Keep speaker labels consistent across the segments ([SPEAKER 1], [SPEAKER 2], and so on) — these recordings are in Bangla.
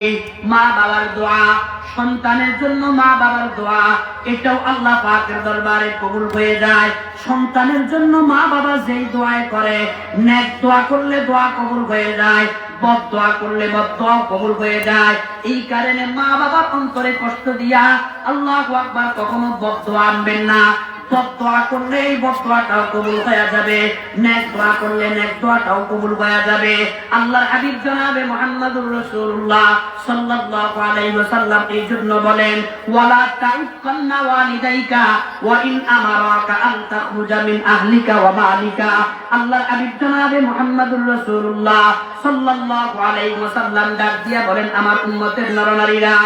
[SPEAKER 1] মা বাবার দোয়া, সন্তানের জন্য মা বাবার দোয়া, এটাও আল্লাহ পাকের দরবারে কবুল হয়ে যায়। সন্তানের জন্য মা বাবা যেই দোয়া করে, নেক দোয়া করলে দোয়া কবুল হয়ে যায়, বদ দোয়া করলে বদ দোয়া কবুল হয়ে যায়। এই কারণে মা বাবার অন্তরে কষ্ট দিয়া আল্লাহু আকবার কখনো বদ দোয়া আনবেন না। বদ দোয়া করলে এই বদ দোয়াটাও কবুল হয়ে যাবে, নেক দোয়া করলে নেক দোয়াটাও কবুল হয়ে যাবে। আল্লাহর হাবিব জনাবে মুহাম্মদুর রাসূলুল্লাহ সাল্লাল্লাহু আলাইহি ওয়াসাল্লাম এই জন্য বলেন, ওয়ালা তাউকান্না ওয়ালিদাইকা ওয়া ইন আমারাকা আন তাখরুজা মিন আহলিকা ওয়া মালিকা। আল্লাহর হাবিব জনাবে মুহাম্মদুর রাসূলুল্লাহ সাল্লাল্লাহু আলাইহি ওয়াসাল্লাম ডাক দিয়া বলেন, আমার উম্মতের নরনারীরা,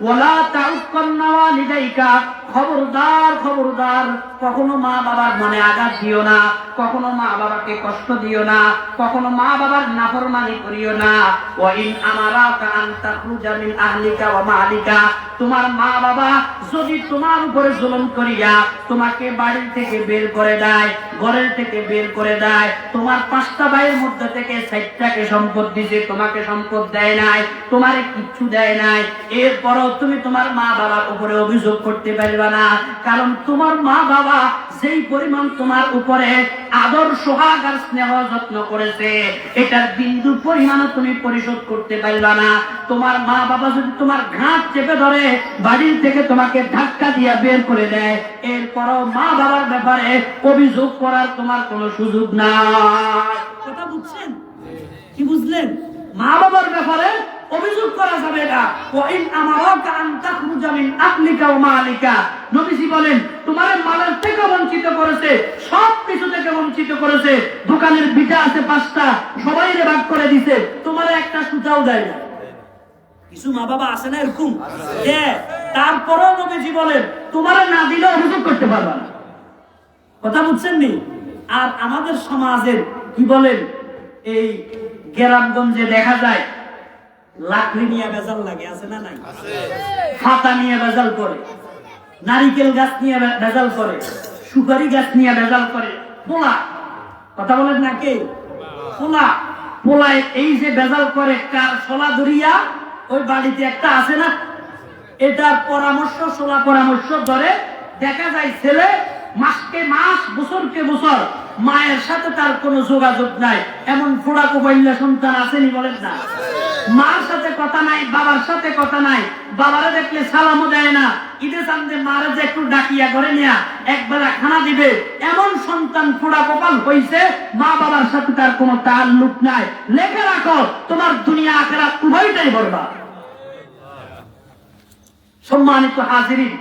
[SPEAKER 1] ওয়ালা তাউকান্না ওয়ালিদাইকা, খবরদার খবরদার, কখনো মা বাবার মনে আঘাত দিও না, কখনো মা বাবাকে কষ্ট দিও না, কখনো মা বাবার নাফরমানি করিও না। ওয়া ইন আমারাকা আন তাখরুজা মিন আহলিকা ওয়া মালিকা, তোমার মা বাবা যদি তোমার উপরে জুলুম করিয়া তোমাকে বাড়ি থেকে বের করে দেয়, ঘরের থেকে বের করে দেয়, তোমার 5টা ভাইয়ের মধ্যে থেকে 4টাকে সম্পদ দিয়েছে, তোমাকে সম্পদ দেয় নাই, তোমারে কিচ্ছু দেয় নাই, এরপরও তুমি তোমার মা বাবার উপরে অভিযোগ করতে পারবে না। কারণ তোমার মা বাবা যেই পরিমাণ তোমার উপরে আদর সোহাগ আর স্নেহ যত্ন করেছে, এটার বিন্দু পরিমাণও তুমি পরিশোধ করতে পারবে না। তোমার মা বাবা যদি তোমার ঘাট চেপে ধরে বাড়ির থেকে তোমাকে ধাক্কা দিয়ে বের করে দেয়, এরপরও মা বাবার ব্যাপারে অভিযোগ করার তোমার কোনো সুযোগ নাই। কথা বুঝছেন? কি বুঝলেন? মা বাবার ব্যাপারে অভিযোগ করা যাবে না। ওয়া ইন আমারাকা আন তাখরুজা মিন আহলিকা ওয়া মালিকা, নবীজি বলেন, তোমার মালের থেকে বঞ্চিত করেছে, সব কিছু থেকে বঞ্চিত করেছে, দোকানের বিটা আছে 5টা, সবাইরে ভাগ করে দিয়েছে, তোমার একটা সুতাও দেয় না। কিছু মা বাবা আছে না এরকম, তারপরেও নবীজি বলেন, তোমার না দিলে অভিযোগ করতে পারবা না। কথা বুঝছেন নি? আর আমাদের সমাজের কি বলেন, এই গ্রামগঞ্জে দেখা যায় লাকড়ি নিয়ে বেজাল লাগে, আছে না নাই? ফাতা নিয়ে বেজাল করে, নারিকেল গাছ নিয়ে বেজাল করে, সুপারি গাছ নিয়ে বেজাল করে, পোলা, কথা বলেন না কে? পোলা, পোলায় এই যে বেজাল করে, কার সোলা ধরিয়া ওই বাড়িতে একটা আছে না, এটার পরামর্শ, সোলা পরামর্শ ধরে দেখা যায় ছেলে মাসকে মাস, বছরকে বছর মায়ের সাথে তার কোনো যোগাযোগ নাই। এমন ফোড়া কোপাইলা সন্তান আসেনি, বলেন না? মার সাথে কথা নাই, বাবার সাথে কথা নাই, বাবারে দেখলে সালামও দেয় না, ঈদে চান্দে মারে যে একটু ডাকিয়া করে নিয়া একবেলা খানা দিবে, এমন সন্তান ফোড়া কপাল হইছে, মা বাবার সাথে তার কোনো তাল্লুক নাই। লেখে রাখো, তোমার দুনিয়া আখিরাত উভয়টাই বরবাদ। সম্মানিত হাজিরিন,